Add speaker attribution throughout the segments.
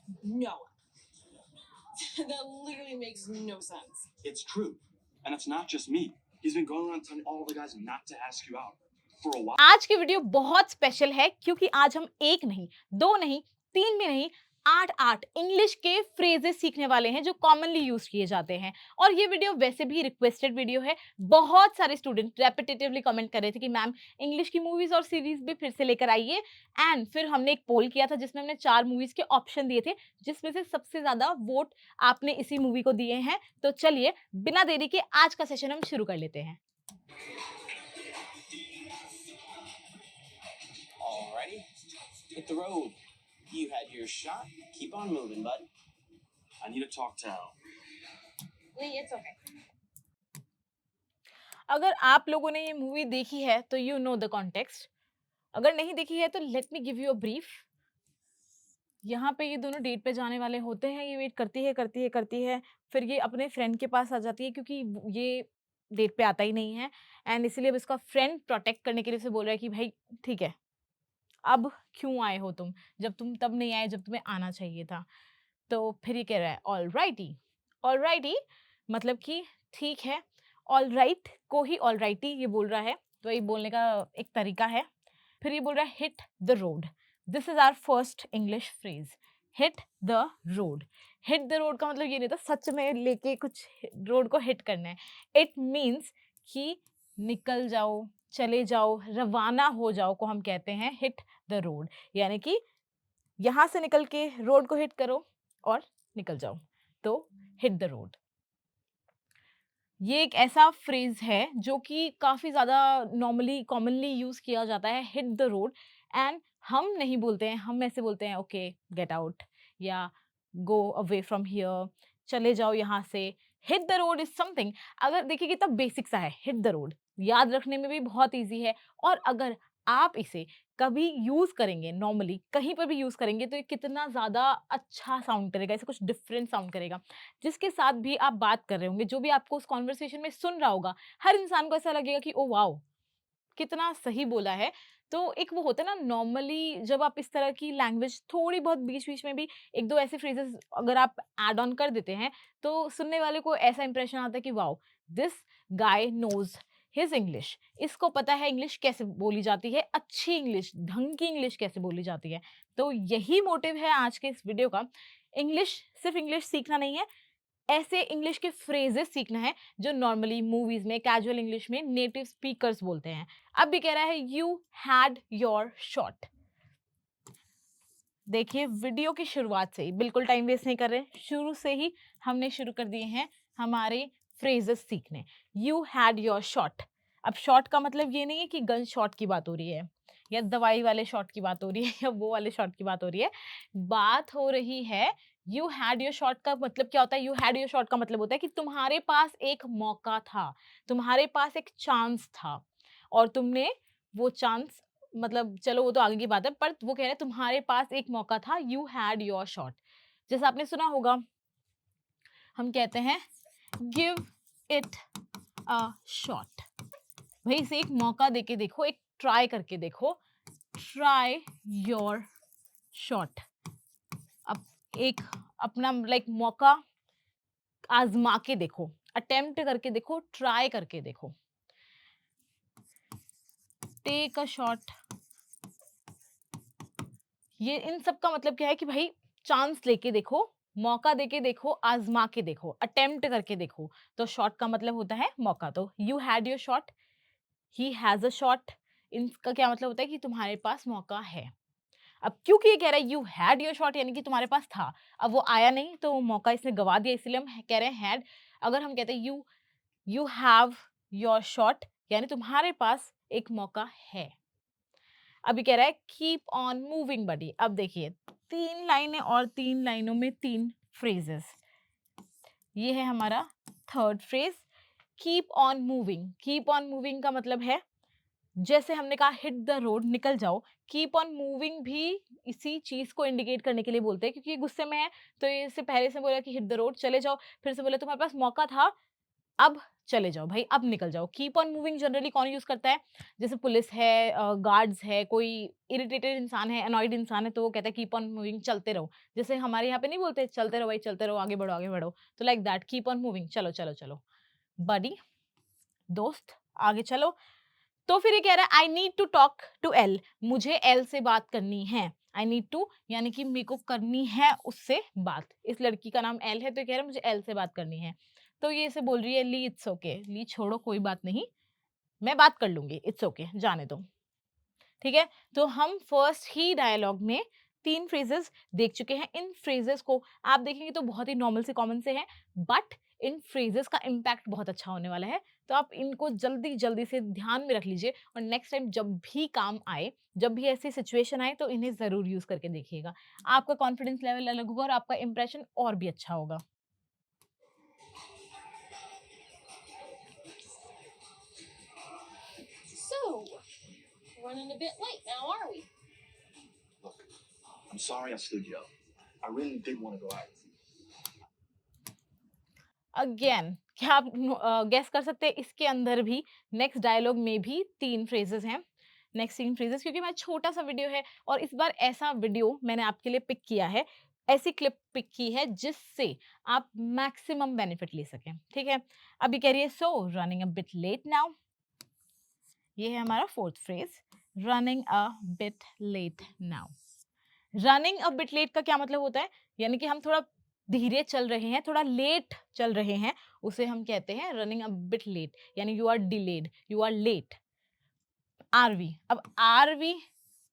Speaker 1: No. That literally makes no sense.
Speaker 2: It's true. And it's not just me. He's been going around telling all the guys not to ask you out for a while.
Speaker 3: आज की video बहुत special है क्योंकि आज हम एक नहीं, दो नहीं, तीन भी नहीं, 8 इंग्लिश के फ्रेजेस सीखने वाले हैं जो कॉमनली यूज किए जाते हैं। और ये वीडियो वैसे भी रिक्वेस्टेड वीडियो है। बहुत सारे स्टूडेंट रेपिटेटिवली कमेंट कर रहे थे कि मैम इंग्लिश की मूवीज और सीरीज भी फिर से लेकर आइए। एंड फिर हमने एक पोल किया था जिसमें हमने 4 मूवीज के ऑप्शन दिए थे, जिसमें से सबसे ज्यादा वोट आपने इसी मूवी को दिए हैं। तो चलिए बिना देरी के आज का सेशन हम शुरू कर लेते हैं।
Speaker 1: Alrighty. Hit the road. You had your shot. Keep on moving, bud.
Speaker 2: I need to talk to Al.
Speaker 4: Lee, it's okay.
Speaker 3: अगर आप लोगों ने ये मूवी देखी है तो यू नो द कॉन्टेक्स्ट, अगर नहीं देखी है तो let me give you a brief. यहाँ पे ये दोनों डेट पे जाने वाले होते हैं, ये वेट करती है, फिर ये अपने फ्रेंड के पास आ जाती है क्योंकि ये डेट पे आता ही नहीं है। एंड इसीलिए अब इसका फ्रेंड प्रोटेक्ट करने के लिए उसे बोल रहा है कि भाई ठीक है, अब क्यों आए हो तुम, जब तुम तब नहीं आए जब तुम्हें आना चाहिए था। तो फिर ये कह रहा है ऑल राइटी मतलब कि ठीक है। ऑल राइट को ही ऑल राइटी ये बोल रहा है, तो ये बोलने का एक तरीका है। फिर ये बोल रहा है hit the road. This is our first English phrase, hit the road. Hit the road का मतलब ये नहीं था सच में लेके कुछ रोड को हिट करना है। इट मीन्स कि निकल जाओ, चले जाओ, रवाना हो जाओ को हम कहते हैं हिट द रोड। यानी कि यहाँ से निकल के रोड को हिट करो और निकल जाओ, तो हिट द रोड। ये एक ऐसा फ्रेज है जो कि काफ़ी ज़्यादा नॉर्मली कॉमनली यूज़ किया जाता है, हिट द रोड। एंड हम नहीं बोलते हैं, हम ऐसे बोलते हैं ओके गेट आउट या गो अवे फ्रॉम हियर, चले जाओ यहाँ से। Hit the road is something, अगर देखिए कितना बेसिक सा है, हिट द रोड याद रखने में भी बहुत ईजी है। और अगर आप इसे कभी यूज करेंगे, नॉर्मली कहीं पर भी यूज करेंगे, तो ये कितना ज्यादा अच्छा साउंड करेगा, ऐसे कुछ डिफरेंट साउंड करेगा। जिसके साथ भी आप बात कर रहे होंगे, जो भी आपको उस कॉन्वर्सेशन में सुन रहा होगा, हर इंसान को ऐसा लगेगा कि ओ वाओ कितना सही बोला है। तो एक वो होता है ना, नॉर्मली जब आप इस तरह की लैंग्वेज थोड़ी बहुत बीच बीच में भी एक दो ऐसे फ्रेजेस अगर आप ऐड ऑन कर देते हैं, तो सुनने वाले को ऐसा इंप्रेशन आता है कि wow this guy knows his English, इसको पता है इंग्लिश कैसे बोली जाती है, अच्छी इंग्लिश, ढंग की इंग्लिश कैसे बोली जाती है। तो यही मोटिव है आज के इस वीडियो का। इंग्लिश सिर्फ इंग्लिश सीखना नहीं है, ऐसे इंग्लिश के फ्रेजेस सीखना है जो नॉर्मली मूवीज में कैजुअल इंग्लिश में नेटिव स्पीकर्स बोलते हैं। अब भी कह रहा है यू हैड योर शॉट। देखिए वीडियो की शुरुआत से ही बिल्कुल टाइम वेस्ट नहीं कर रहे, शुरू से ही हमने शुरू कर दिए हैं हमारे फ्रेजेस सीखने। You had your shot. अब शॉट का मतलब ये नहीं है कि गन शॉट की बात हो रही है या दवाई वाले शॉट की बात हो रही है या वो वाले शॉट की बात हो रही है। बात हो रही है यू हैड योर शॉट का मतलब क्या होता है। यू हैड योर शॉट का मतलब होता है कि तुम्हारे पास एक मौका था, तुम्हारे पास एक चांस था और तुमने वो चांस, मतलब चलो वो तो आगे की बात है, पर वो कह रहे हैं तुम्हारे पास एक मौका था, यू हैड योर शॉट। जैसे आपने सुना होगा, हम कहते हैं गिव इट अ शॉट। भाई इसे एक मौका देके देखो, एक ट्राई करके देखो, ट्राई योर शॉट। अब एक अपना लाइक मौका आजमा के देखो, अटेम्प्ट करके देखो, ट्राई करके देखो। टेक अ शॉट, ये इन सब का मतलब क्या है कि भाई चांस लेके देखो, मौका देके देखो, आजमा के देखो, अटेम्प्ट करके देखो। तो शॉट का मतलब होता है मौका। तो you had your shot, he has a shot, इनका क्या मतलब होता है कि तुम्हारे पास मौका है। अब क्योंकि ये कह रहा है यू हैड योर शॉट यानी कि तुम्हारे पास था, अब वो आया नहीं तो मौका इसने गवा दिया, इसलिए हम कह रहे हैं हैड। अगर हम कहते हैं यू हैव योर शॉट यानी तुम्हारे पास एक मौका है। अभी कह रहा है कीप ऑन मूविंग बडी। अब देखिए 3 लाइनें और 3 लाइनों में 3 फ्रेजेस। ये है हमारा third phrase, keep on moving. Keep on moving का मतलब है जैसे हमने कहा हिट द रोड, निकल जाओ, कीप ऑन मूविंग भी इसी चीज को इंडिकेट करने के लिए बोलते हैं, क्योंकि ये गुस्से में है तो इससे पहले से बोला कि हिट द रोड, चले जाओ, फिर से बोला तुम्हारे पास मौका था, अब चले जाओ भाई, अब निकल जाओ। कीप ऑन मूविंग जनरली कौन यूज करता है? जैसे पुलिस है, गार्ड्स है, कोई इरिटेटेड इंसान है, अनॉयड इंसान है, तो वो कहता है कीप ऑन मूविंग, चलते रहो। जैसे हमारे यहाँ पे नहीं बोलते चलते रहो भाई, चलते रहो, आगे बढ़ो आगे बढ़ो, तो like that, keep on moving, चलो चलो चलो। बडी, दोस्त, आगे चलो। तो फिर ये कह रहा है I need to talk to L, मुझे एल से बात करनी है। आई नीड टू यानी कि मेरे को करनी है उससे बात। इस लड़की का नाम एल है, तो ये कह रहा है मुझे एल से बात करनी है। तो ये इसे बोल रही है ली इट्स ओके, ली छोड़ो कोई बात नहीं, मैं बात कर लूंगी, इट्स ओके, जाने दो। ठीक है, तो हम फर्स्ट ही डायलॉग में 3 फ्रेजेस देख चुके हैं। इन फ्रेजेस को आप देखेंगे तो बहुत ही नॉर्मल से कॉमन से हैं, बट इन फ्रेजेस का इम्पैक्ट बहुत अच्छा होने वाला है। तो आप इनको जल्दी जल्दी से ध्यान में रख लीजिए, और नेक्स्ट टाइम जब भी काम आए, जब भी ऐसी सिचुएशन आए, तो इन्हें जरूर यूज करके देखिएगा। आपका कॉन्फिडेंस लेवल अलग होगा और आपका इंप्रेशन और भी अच्छा होगा।
Speaker 4: So, running a bit late now, are we?
Speaker 2: Look, I'm sorry I stood you up. I really did want to go out with you.
Speaker 3: Again, क्या आप गेस कर सकते हैं इसके अंदर भी नेक्स्ट डायलॉग में भी 3 फ्रेजेस हैं। नेक्स्ट 3 फ्रेजेस, क्योंकि मैं छोटा सा वीडियो है और इस बार ऐसा वीडियो मैंने आपके लिए पिक किया है, ऐसी क्लिप पिक की है जिससे आप मैक्सिमम बेनिफिट ले सकें। ठीक है, अभी कह रही है so running a bit late now, ये है हमारा 4th phrase, running a bit late now. Running a bit late का क्या मतलब होता है? यानी कि हम थोड़ा धीरे चल रहे हैं, थोड़ा लेट चल रहे हैं, उसे हम कहते हैं रनिंग अ बिट लेट, यानी you are delayed, you are late. RV, अब आरवी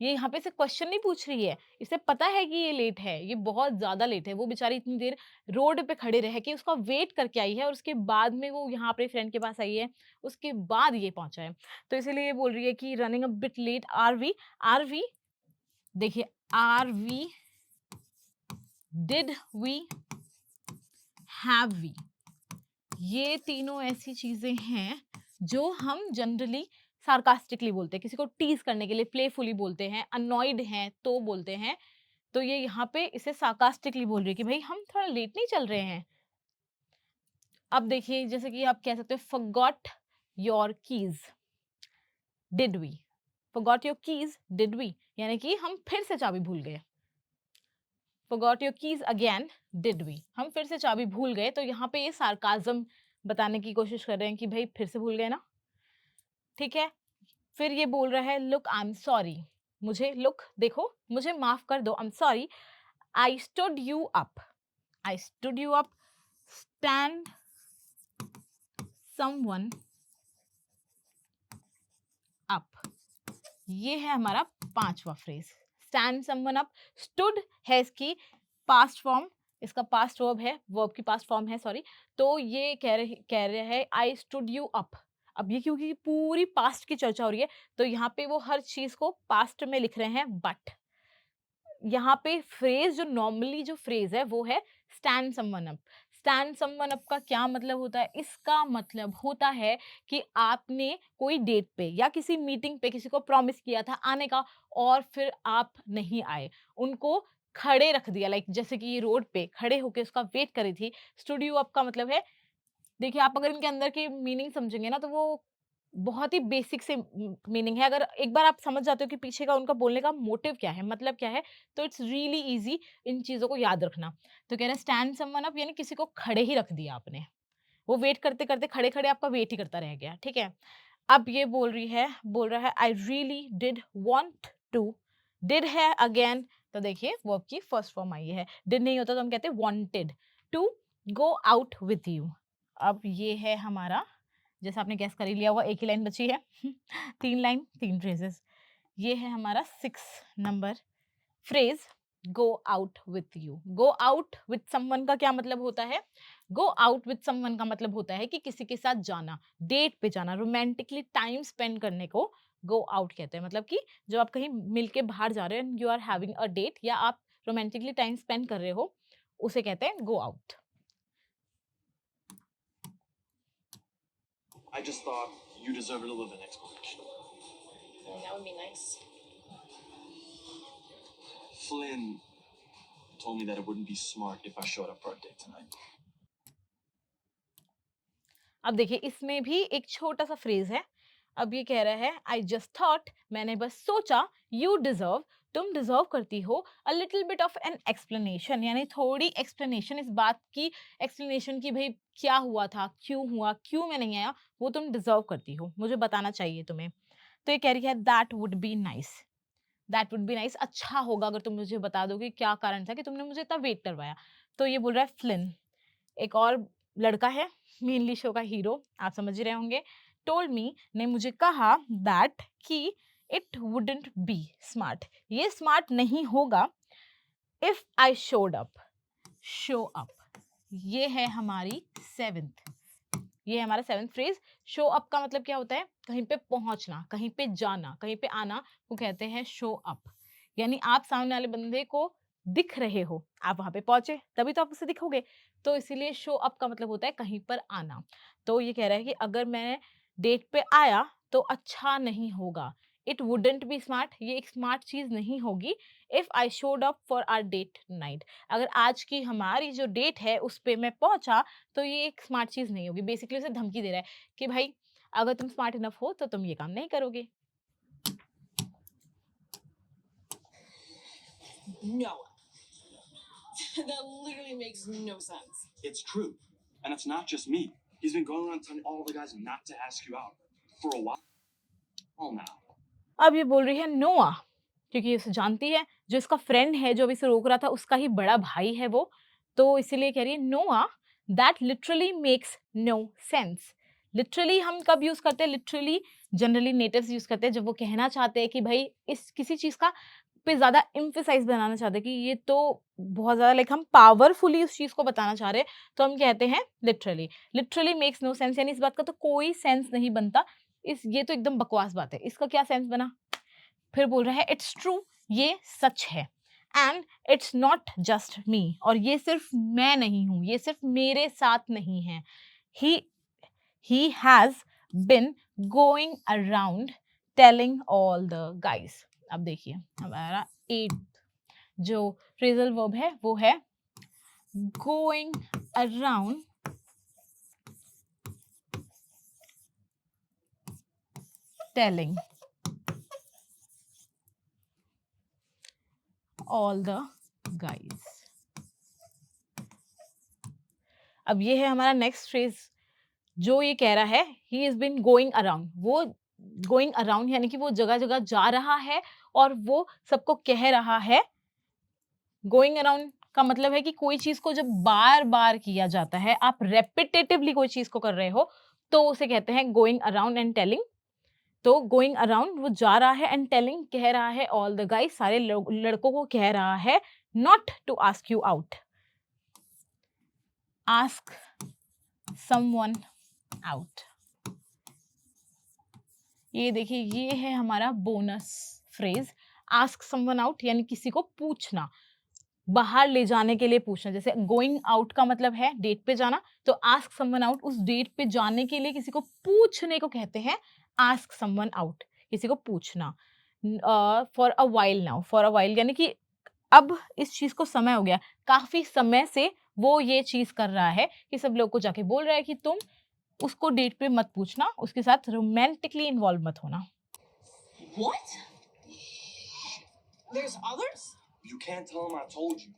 Speaker 3: ये यहाँ पे से क्वेश्चन नहीं पूछ रही है, इसे पता है कि ये लेट है, ये बहुत ज्यादा लेट है। वो बेचारी इतनी देर रोड पे खड़े रह के उसका वेट करके आई है, और उसके बाद में वो यहाँ अपने फ्रेंड के पास आई है, उसके बाद ये पहुंचा है। तो इसीलिए ये बोल रही है कि running a bit late Aarvi. Aarvi देखिए, Aarvi, did we, have we, ये तीनों ऐसी चीजें हैं जो हम जनरली सार्कास्टिकली बोलते हैं, किसी को टीज करने के लिए प्लेफुली बोलते हैं, अनॉयड हैं तो बोलते हैं। तो ये यहाँ पे इसे सार्कास्टिकली बोल रही है कि भाई हम थोड़ा लेट नहीं चल रहे हैं। अब देखिए, जैसे कि आप कह सकते हो forgot your keys, did we, forgot your keys, did we, यानी कि हम फिर से चाबी भूल गए। forgot your keys again, did we, हम फिर से चाबी भूल गए। तो यहाँ पे ये सार्काज्म बताने की कोशिश कर रहे हैं कि भाई फिर से भूल गए ना। ठीक है, फिर ये बोल रहा है लुक आई एम सॉरी, मुझे लुक देखो, मुझे माफ कर दो, I am sorry, I stood you up, I stood you up, stand someone up, ये है हमारा 5वां phrase, stand someone up. Stood है इसकी पास्ट फॉर्म, इसका पास्ट वर्ब है, वर्ब की पास्ट फॉर्म है, सॉरी। तो ये कह रहे हैं आई स्टूड यू अप। अब ये क्योंकि पूरी पास्ट की चर्चा हो रही है, तो यहाँ पे वो हर चीज को पास्ट में लिख रहे हैं, बट यहाँ पे फ्रेज जो नॉर्मली जो फ्रेज है वो है stand someone up. Stand someone up का क्या मतलब होता है? इसका मतलब होता है कि आपने कोई डेट पे या किसी मीटिंग पे किसी को प्रॉमिस किया था आने का, और फिर आप नहीं आए, उनको खड़े रख दिया, लाइक जैसे कि ये रोड पे खड़े होके उसका वेट करी थी। स्टूडियो अप का मतलब है, देखिए आप अगर इनके अंदर की मीनिंग समझेंगे ना, तो वो बहुत ही बेसिक से मीनिंग है। अगर एक बार आप समझ जाते हो कि पीछे का उनका बोलने का मोटिव क्या है, मतलब क्या है, तो इट्स रियली इजी इन चीजों को याद रखना। तो कह रहे हैं स्टैंड समवन अप, यानी किसी को खड़े ही रख दिया आपने, वो वेट करते करते खड़े खड़े आपका वेट ही करता रह गया। ठीक है, अब ये बोल रहा है I really did want to, did है अगेन, तो देखिए वर्ब की फर्स्ट फॉर्म आई है, डिड नहीं होता तो हम कहते हैं wanted to go out with you. अब ये है हमारा, जैसे आपने गैस कर ही लिया हुआ, एक ही लाइन बची है 3 लाइन 3 फ्रेजेस। ये है हमारा 6 number phrase, go out with you. Go out with someone का क्या मतलब होता है? गो आउट विथ समवन का मतलब होता है कि किसी के साथ जाना, डेट पे जाना, रोमांटिकली टाइम स्पेंड करने को गो आउट कहते हैं। मतलब कि जब आप कहीं मिलके बाहर जा रहे हो, you are having a date, या आप रोमांटिकली टाइम स्पेंड कर रहे हो, उसे कहते हैं go out.
Speaker 2: I just thought you deserved a little bit of an explanation.
Speaker 4: Oh, that would be nice.
Speaker 2: Flynn told me that it wouldn't be smart if I showed up for our date tonight.
Speaker 3: अब देखिए इसमें भी एक छोटा सा phrase है। अब ये कह रहा है आई जस्ट थॉट, मैंने बस सोचा, यू डिजर्व, तुम डिजर्व करती हो, a little bit of an explanation, यानी थोड़ी एक्सप्लेनेशन, इस बात की एक्सप्लेनेशन की भाई क्या हुआ, क्यों मैं नहीं आया, वो तुम डिजर्व करती हो, मुझे बताना चाहिए तुम्हें। तो ये कह रही है that would be nice, that would be nice, अच्छा होगा अगर तुम मुझे बता दो कि क्या कारण था कि तुमने मुझे इतना वेट करवाया। तो ये बोल रहा है फ्लिन, एक और लड़का है, मेनली शो का हीरो, आप समझ ही रहे होंगे, टोल्ड मी, ने मुझे कहा, दैट कि इट वुडंट बी स्मार्ट, ये स्मार्ट नहीं होगा, if I showed up, show up, ये है हमारी सेवेंथ, ये है हमारा सेवेंथ फ्रेज। शो अप का मतलब क्या होता है, कहीं पे पहुंचना, कहीं पे जाना, कहीं पे आना, वो कहते हैं शो अप, यानी आप सामने वाले बंदे को दिख रहे हो, आप वहां पे पहुंचे तभी तो आप उसे दिखोगे, तो इसीलिए शो अप का मतलब होता है कहीं पर आना। तो ये कह रहा है कि अगर मैं डेट पे आया तो अच्छा नहीं होगा, इट वुडंट बी स्मार्ट, ये एक स्मार्ट चीज नहीं होगी, if I showed up for our date night, अगर आज की हमारी जो डेट है उस पे मैं पहुंचा तो ये एक स्मार्ट चीज नहीं होगी, बेसिकली उसे धमकी दे रहा है कि भाई अगर तुम स्मार्ट इनफ हो तो तुम ये काम नहीं करोगे।
Speaker 4: Noah. That literally makes no sense.
Speaker 2: It's true. And it's not just me. He's been going around telling all the guys not to ask you out. For a while. All now.
Speaker 3: अब ये बोल रही है नोआ, क्योंकि उसे जानती है, जो इसका फ्रेंड है जो अभी इसे रोक रहा था उसका ही बड़ा भाई है वो, तो इसीलिए कह रही है Noah, that literally makes no sense. Literally हम कब यूज करते हैं, लिटरली जनरली नेटिव्स यूज करते हैं जब वो कहना चाहते हैं कि भाई इस किसी चीज का पे ज्यादा एम्फेसाइज बनाना चाहते हैं कि ये तो बहुत ज्यादा लाइक हम पावरफुली उस चीज को बताना चाह रहे हैं, तो हम कहते हैं literally. Literally makes no sense, यानी इस बात का तो कोई सेंस नहीं बनता, इस ये तो एकदम बकवास बात है, इसका क्या सेंस बना। फिर बोल रहा है इट्स ट्रू, ये सच है, एंड इट्स नॉट जस्ट मी, और ये सिर्फ मैं नहीं हूं, ये सिर्फ मेरे साथ नहीं है, he has been going around telling all the guys. अब देखिए हमारा 8 जो फ्रेजल वर्ब है वो है going around telling all the guys। अब ये है हमारा नेक्स्ट फ्रेज, जो ये कह रहा है he is been going around, वो गोइंग अराउंड यानी कि वो जगह जगह जा रहा है और वो सबको कह रहा है। गोइंग अराउंड का मतलब है कि कोई चीज को जब बार बार किया जाता है, आप रेपिटेटिवली कोई चीज को कर रहे हो, तो उसे कहते हैं गोइंग अराउंड एंड टेलिंग। तो गोइंग अराउंड वो जा रहा है, एंड टेलिंग कह रहा है ऑल द गाइस, सारे लड़कों को कह रहा है not to ask you out, ask someone out. ये देखिए ये है हमारा bonus phrase, ask someone out यानी किसी को पूछना, बाहर ले जाने के लिए पूछना। जैसे गोइंग आउट का मतलब है डेट पे जाना, तो आस्क समवन आउट उस डेट पे जाने के लिए किसी को पूछने को कहते हैं आस्क समवन आउट, किसी को पूछना। For a while now, for a while यानी कि अब इस चीज को समय हो गया, काफी समय से वो ये चीज कर रहा है कि सब लोग को जाके बोल रहा है कि तुम उसको डेट पे मत पूछना, उसके साथ रोमांटिकली इन्वॉल्व मत होना।
Speaker 4: What? There's others?
Speaker 2: You can't tell him I told you.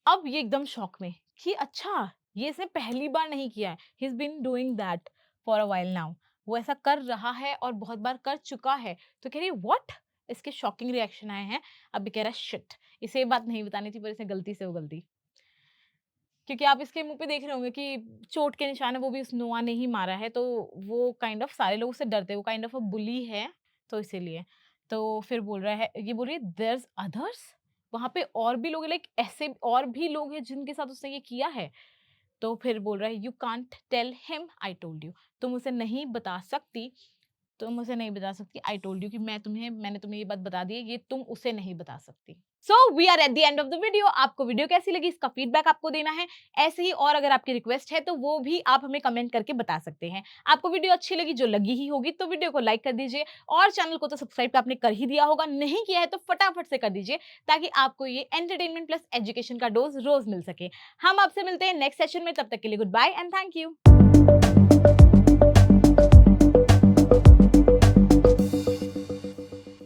Speaker 3: अब ये एकदम शॉक में कि अच्छा ये इसने पहली बार नहीं किया है, he is been doing that for a while now, वो ऐसा कर रहा है और बहुत बार कर चुका है। तो कह रही व्हाट, इसके शॉकिंग रिएक्शन आए हैं। अब भी कह रहा है शिट, इसे ये बात नहीं बतानी थी पर इसने गलती से वो गलती, क्योंकि आप इसके मुंह पे देख रहे होंगे कि चोट के निशान है वो भी उस नोआ ने ही मारा है, तो वो काइंड ऑफ सारे लोग उससे डरते हैं, वो काइंड ऑफ अ बुली है, तो इसीलिए। तो फिर बोल रहा है, ये बोल रही है देयर्स अदर्स, वहां पे और भी लोग, लाइक ऐसे और भी लोग हैं जिनके साथ उसने ये किया है। तो फिर बोल रहा है you can't tell him I told you, तुम उसे नहीं बता सकती तुम उसे नहीं बता सकती। आई टोल्ड यू कि मैंने तुम्हें ये बात बता दी है, ये तुम उसे नहीं बता सकती। So we are at the end of the video. आपको वीडियो कैसी लगी इसका फीडबैक आपको देना है। ऐसे ही और अगर आपकी रिक्वेस्ट है तो वो भी आप हमें कमेंट करके बता सकते हैं। आपको वीडियो अच्छी लगी, जो लगी ही होगी, तो वीडियो को लाइक कर दीजिए और चैनल को तो सब्सक्राइब आपने कर ही दिया होगा, नहीं किया है तो फटाफट से कर दीजिए ताकि आपको ये एंटरटेनमेंट प्लस एजुकेशन का डोज रोज मिल सके। हम आपसे मिलते हैं नेक्स्ट सेशन में, तब तक के लिए good bye and thank you.